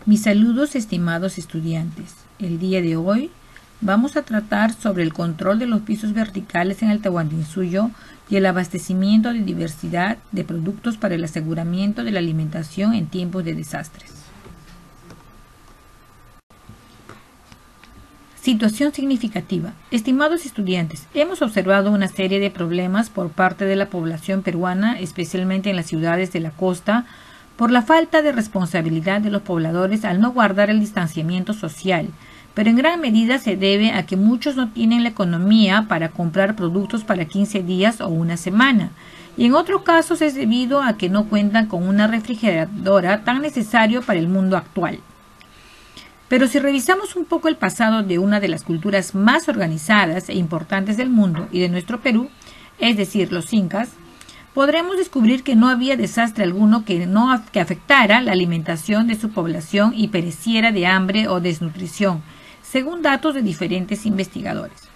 Mis saludos, estimados estudiantes. El día de hoy vamos a tratar sobre el control de los pisos verticales en el Tahuantinsuyo y el abastecimiento de diversidad de productos para el aseguramiento de la alimentación en tiempos de desastres. Situación significativa. Estimados estudiantes, hemos observado una serie de problemas por parte de la población peruana, especialmente en las ciudades de la costa, por la falta de responsabilidad de los pobladores al no guardar el distanciamiento social, pero en gran medida se debe a que muchos no tienen la economía para comprar productos para 15 días o una semana, y en otros casos es debido a que no cuentan con una refrigeradora tan necesario para el mundo actual. Pero si revisamos un poco el pasado de una de las culturas más organizadas e importantes del mundo y de nuestro Perú, es decir, los incas, podremos descubrir que no había desastre alguno que afectara la alimentación de su población y pereciera de hambre o desnutrición, según datos de diferentes investigadores.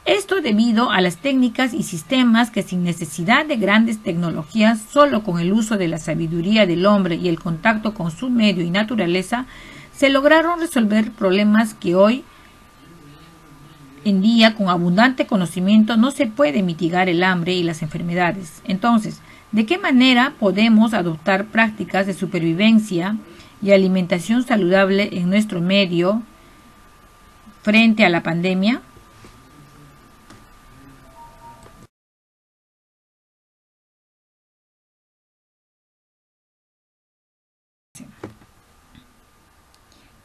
Esto debido a las técnicas y sistemas que sin necesidad de grandes tecnologías, solo con el uso de la sabiduría del hombre y el contacto con su medio y naturaleza, se lograron resolver problemas que hoy en día, con abundante conocimiento, no se puede mitigar el hambre y las enfermedades. Entonces, ¿de qué manera podemos adoptar prácticas de supervivencia y alimentación saludable en nuestro medio frente a la pandemia?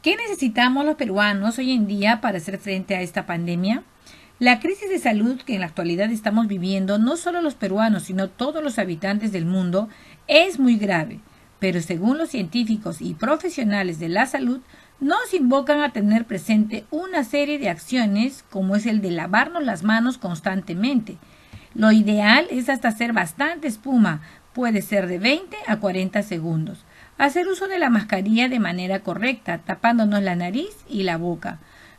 ¿Qué necesitamos los peruanos hoy en día para hacer frente a esta pandemia? La crisis de salud que en la actualidad estamos viviendo, no solo los peruanos, sino todos los habitantes del mundo, es muy grave, pero según los científicos y profesionales de la salud, nos invocan a tener presente una serie de acciones como es el de lavarnos las manos constantemente. Lo ideal es hasta hacer bastante espuma, puede ser de 20 a 40 segundos. Hacer uso de la mascarilla de manera correcta, tapándonos la nariz y la boca.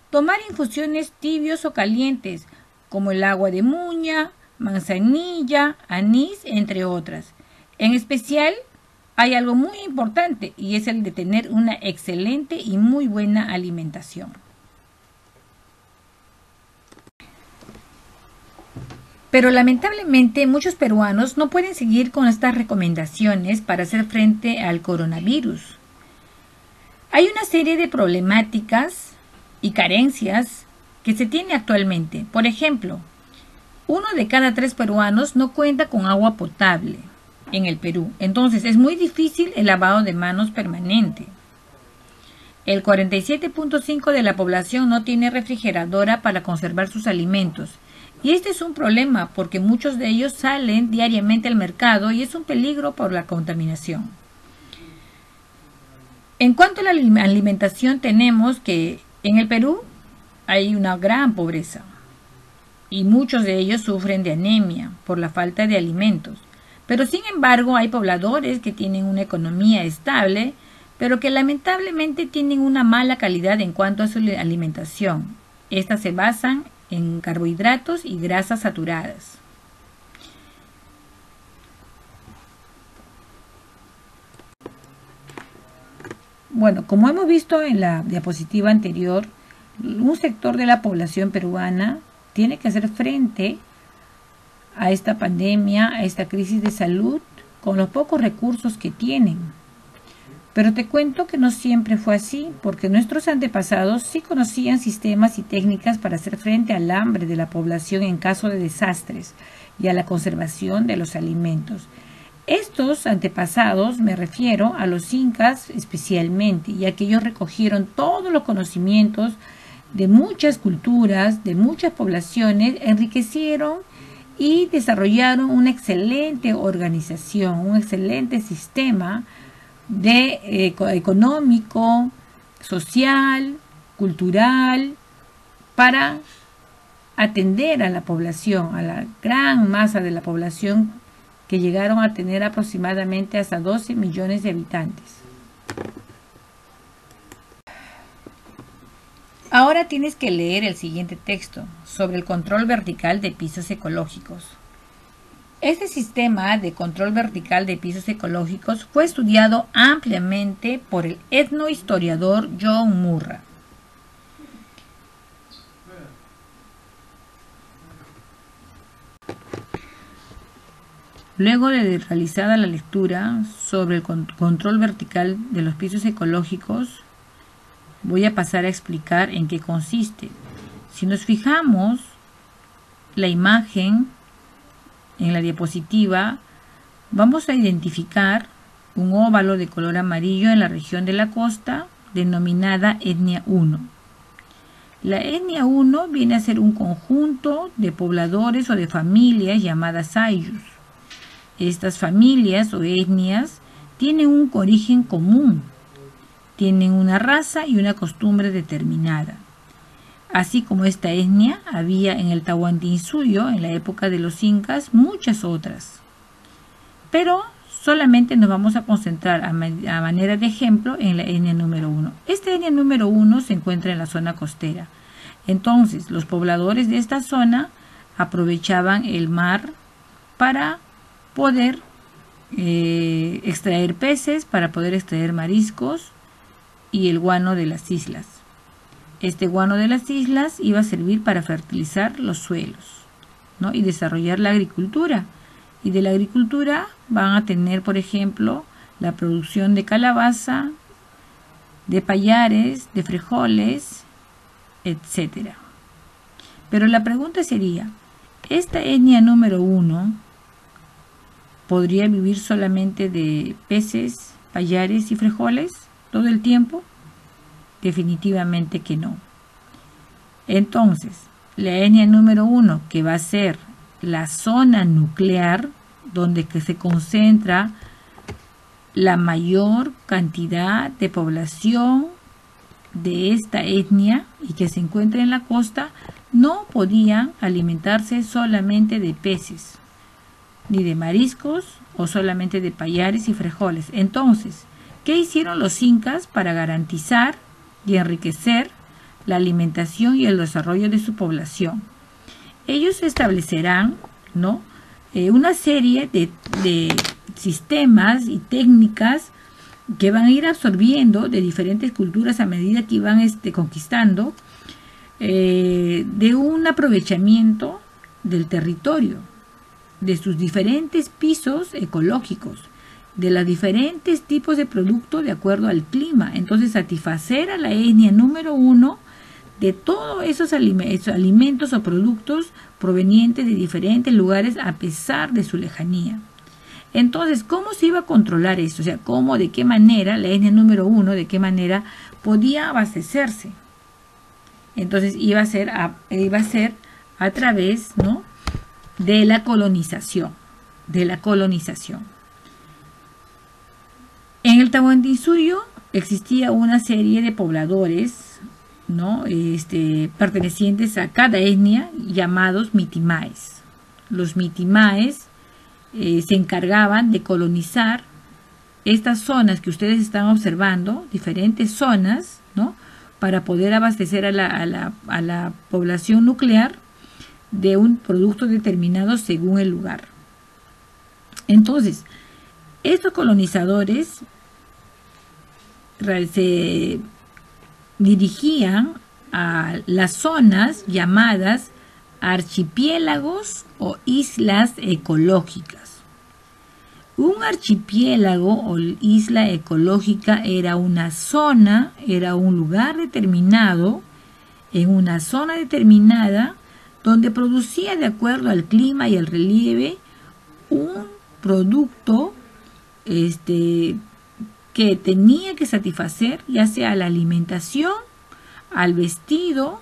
Tomar infusiones tibios o calientes, como el agua de muña, manzanilla, anís, entre otras. En especial, hay algo muy importante y es el de tener una excelente y muy buena alimentación. Pero lamentablemente muchos peruanos no pueden seguir con estas recomendaciones para hacer frente al coronavirus. Hay una serie de problemáticas y carencias que se tiene actualmente. Por ejemplo, 1 de cada 3 peruanos no cuenta con agua potable en el Perú. Entonces es muy difícil el lavado de manos permanente. El 47.5% de la población no tiene refrigeradora para conservar sus alimentos. Y este es un problema porque muchos de ellos salen diariamente al mercado y es un peligro por la contaminación. En cuanto a la alimentación, tenemos que en el Perú hay una gran pobreza y muchos de ellos sufren de anemia por la falta de alimentos. Pero sin embargo hay pobladores que tienen una economía estable, pero que lamentablemente tienen una mala calidad en cuanto a su alimentación. Estas se basan en carbohidratos y grasas saturadas. Bueno, como hemos visto en la diapositiva anterior, un sector de la población peruana tiene que hacer frente a esta pandemia, a esta crisis de salud, con los pocos recursos que tienen. Pero te cuento que no siempre fue así, porque nuestros antepasados sí conocían sistemas y técnicas para hacer frente al hambre de la población en caso de desastres y a la conservación de los alimentos. Estos antepasados, me refiero a los incas especialmente, ya que ellos recogieron todos los conocimientos de muchas culturas, de muchas poblaciones, enriquecieron y desarrollaron una excelente organización, un excelente sistema económico, social, cultural, para atender a la población, a la gran masa de la población que llegaron a tener aproximadamente hasta 12 millones de habitantes. Ahora tienes que leer el siguiente texto sobre el control vertical de pisos ecológicos. Este sistema de control vertical de pisos ecológicos fue estudiado ampliamente por el etnohistoriador John Murray. Luego de realizada la lectura sobre el control vertical de los pisos ecológicos, voy a pasar a explicar en qué consiste. Si nos fijamos la imagen en la diapositiva, vamos a identificar un óvalo de color amarillo en la región de la costa denominada etnia 1. La etnia 1 viene a ser un conjunto de pobladores o de familias llamadas ayllus. Estas familias o etnias tienen un origen común, tienen una raza y una costumbre determinada. Así como esta etnia, había en el Tahuantinsuyo, en la época de los incas, muchas otras. Pero solamente nos vamos a concentrar a manera de ejemplo en la etnia número 1. Esta etnia número 1 se encuentra en la zona costera. Entonces, los pobladores de esta zona aprovechaban el mar para poder extraer peces, para poder extraer mariscos y el guano de las islas. Este guano de las islas iba a servir para fertilizar los suelos, ¿no? Y desarrollar la agricultura. Y de la agricultura van a tener, por ejemplo, la producción de calabaza, de payares, de frijoles, etc. Pero la pregunta sería, ¿esta etnia número 1 podría vivir solamente de peces, payares y frijoles todo el tiempo? Definitivamente que no. Entonces, la etnia número 1, que va a ser la zona nuclear, donde que se concentra la mayor cantidad de población de esta etnia y que se encuentra en la costa, no podía alimentarse solamente de peces, ni de mariscos o solamente de payares y frijoles. Entonces, ¿qué hicieron los incas para garantizar y enriquecer la alimentación y el desarrollo de su población? Ellos establecerán, ¿no?, una serie de sistemas y técnicas que van a ir absorbiendo de diferentes culturas a medida que iban conquistando, de un aprovechamiento del territorio, de sus diferentes pisos ecológicos, de los diferentes tipos de productos de acuerdo al clima. Entonces, satisfacer a la etnia número 1 de todos esos alimentos o productos provenientes de diferentes lugares a pesar de su lejanía. Entonces, ¿cómo se iba a controlar esto? O sea, ¿cómo, de qué manera la etnia número 1, de qué manera podía abastecerse? Entonces, iba a ser a través, ¿no?, de la colonización. En el Tahuantinsuyo existía una serie de pobladores, ¿no?, pertenecientes a cada etnia, llamados mitimaes. Los mitimaes se encargaban de colonizar estas zonas que ustedes están observando, diferentes zonas, ¿no?, para poder abastecer a la población nuclear de un producto determinado según el lugar. Entonces, estos colonizadores se dirigían a las zonas llamadas archipiélagos o islas ecológicas. Un archipiélago o isla ecológica era una zona, era un lugar determinado, en una zona determinada, donde producía, de acuerdo al clima y al relieve, un producto que tenía que satisfacer ya sea a la alimentación, al vestido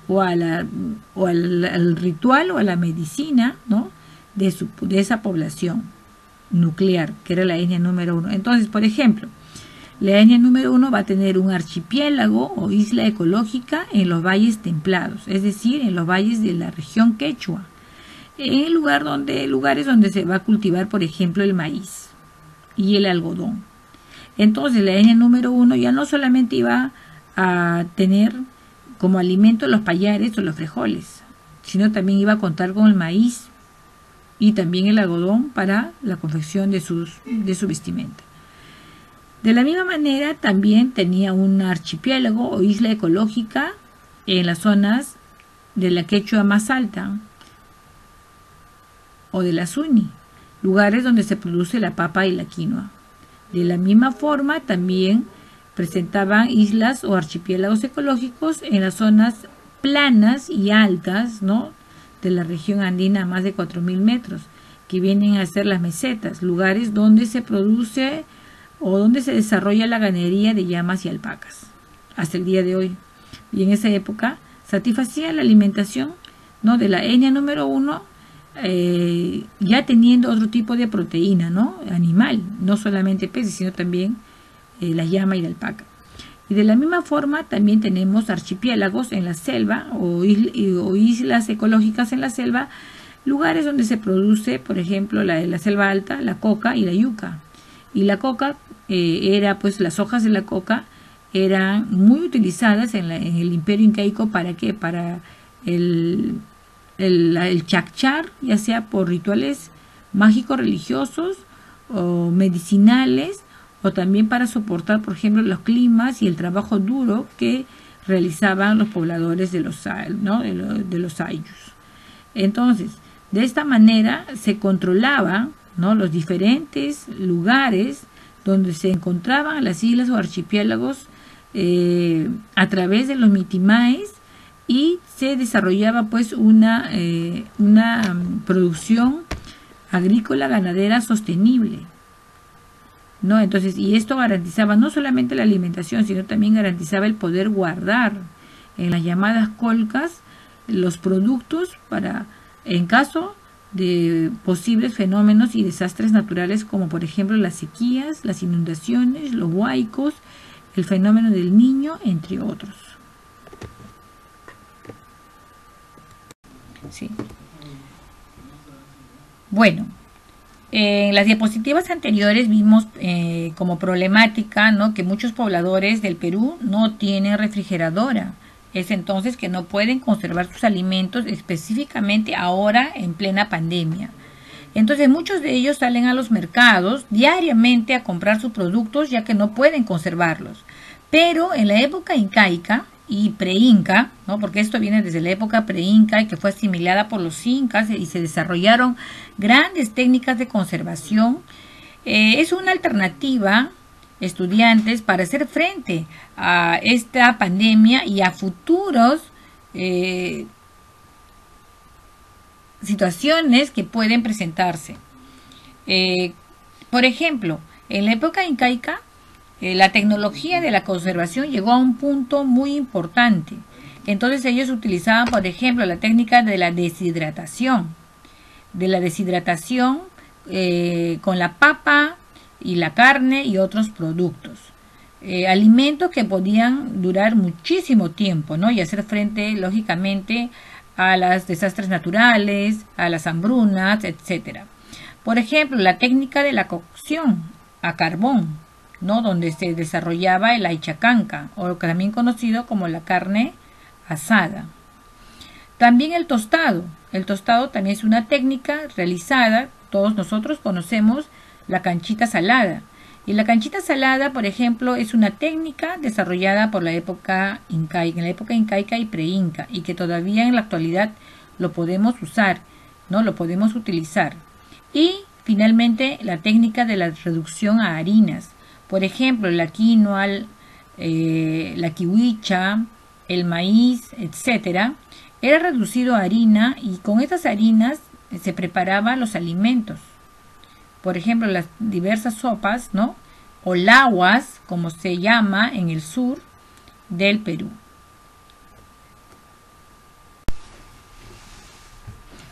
o al ritual o a la medicina, ¿no?, de esa población nuclear, que era la etnia número 1. Entonces, por ejemplo, la etnia número 1 va a tener un archipiélago o isla ecológica en los valles templados, es decir, en los valles de la región quechua, en lugares donde se va a cultivar, por ejemplo, el maíz y el algodón. Entonces, la etnia número 1 ya no solamente iba a tener como alimento los payares o los frijoles, sino también iba a contar con el maíz y también el algodón para la confección de su vestimenta. De la misma manera, también tenía un archipiélago o isla ecológica en las zonas de la Quechua más alta o de la Suni, lugares donde se produce la papa y la quinoa. De la misma forma, también presentaban islas o archipiélagos ecológicos en las zonas planas y altas, ¿no?, de la región andina a más de 4.000 metros, que vienen a ser las mesetas, lugares donde se produce o donde se desarrolla la ganadería de llamas y alpacas, hasta el día de hoy. Y en esa época satisfacía la alimentación, ¿no?, de la etnia número 1, ya teniendo otro tipo de proteína, ¿no?, animal, no solamente peces, sino también la llama y la alpaca. Y de la misma forma también tenemos archipiélagos en la selva o islas ecológicas en la selva, lugares donde se produce, por ejemplo, la selva alta, la coca y la yuca. Y la coca las hojas de la coca eran muy utilizadas en el Imperio Incaico. ¿Para qué? Para el chacchar, ya sea por rituales mágicos religiosos o medicinales, o también para soportar, por ejemplo, los climas y el trabajo duro que realizaban los pobladores de los ayllus. Entonces, de esta manera se controlaban, ¿no?, los diferentes lugares donde se encontraban las islas o archipiélagos a través de los mitimaes, y se desarrollaba pues una producción agrícola ganadera sostenible, ¿no? Entonces, y esto garantizaba no solamente la alimentación, sino también garantizaba el poder guardar en las llamadas colcas los productos para, en caso de posibles fenómenos y desastres naturales, como por ejemplo las sequías, las inundaciones, los huaicos, el fenómeno del Niño, entre otros. Sí. Bueno, en las diapositivas anteriores vimos como problemática, ¿no?, que muchos pobladores del Perú no tienen refrigeradora. Es entonces que no pueden conservar sus alimentos, específicamente ahora en plena pandemia. Entonces muchos de ellos salen a los mercados diariamente a comprar sus productos, ya que no pueden conservarlos. Pero en la época incaica y preinca, ¿no?, porque esto viene desde la época preinca y que fue asimilada por los incas, y se desarrollaron grandes técnicas de conservación, es una alternativa, estudiantes, para hacer frente a esta pandemia y a futuros situaciones que pueden presentarse. Por ejemplo, en la época incaica, la tecnología de la conservación llegó a un punto muy importante. Entonces ellos utilizaban, por ejemplo, la técnica de la deshidratación. Con la papa y la carne y otros productos. Alimentos que podían durar muchísimo tiempo, ¿no?, y hacer frente, lógicamente, a los desastres naturales, a las hambrunas, etc. Por ejemplo, la técnica de la cocción a carbón, ¿no?, donde se desarrollaba el aichacanca, o también conocido como la carne asada. También el tostado. El tostado también es una técnica realizada, todos nosotros conocemos la canchita salada. Y la canchita salada, por ejemplo, es una técnica desarrollada por la época incaica, en la época incaica y preinca, y que todavía en la actualidad lo podemos usar, ¿no?, lo podemos utilizar. Y finalmente la técnica de la reducción a harinas. Por ejemplo, la quinoa, la kiwicha, el maíz, etcétera, era reducido a harina, y con estas harinas se preparaban los alimentos. Por ejemplo, las diversas sopas, ¿no?, o laguas, como se llama en el sur del Perú.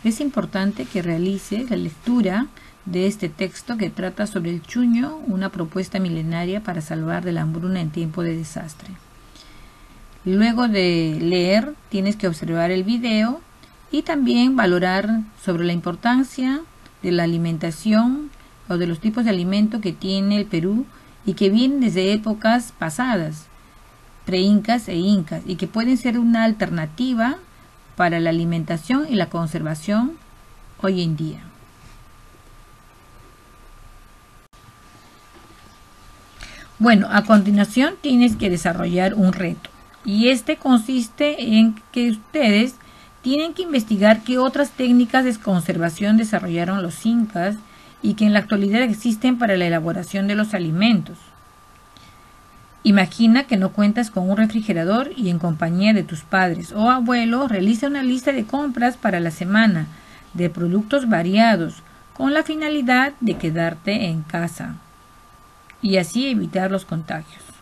Es importante que realice la lectura de este texto que trata sobre el chuño, una propuesta milenaria para salvar de la hambruna en tiempo de desastre. Luego de leer, tienes que observar el video y también valorar sobre la importancia de la alimentación o de los tipos de alimento que tiene el Perú y que vienen desde épocas pasadas, preincas e incas, y que pueden ser una alternativa para la alimentación y la conservación hoy en día. Bueno, a continuación tienes que desarrollar un reto. Y este consiste en que ustedes tienen que investigar qué otras técnicas de conservación desarrollaron los incas y que en la actualidad existen para la elaboración de los alimentos. Imagina que no cuentas con un refrigerador y en compañía de tus padres o abuelos realiza una lista de compras para la semana de productos variados con la finalidad de quedarte en casa y así evitar los contagios.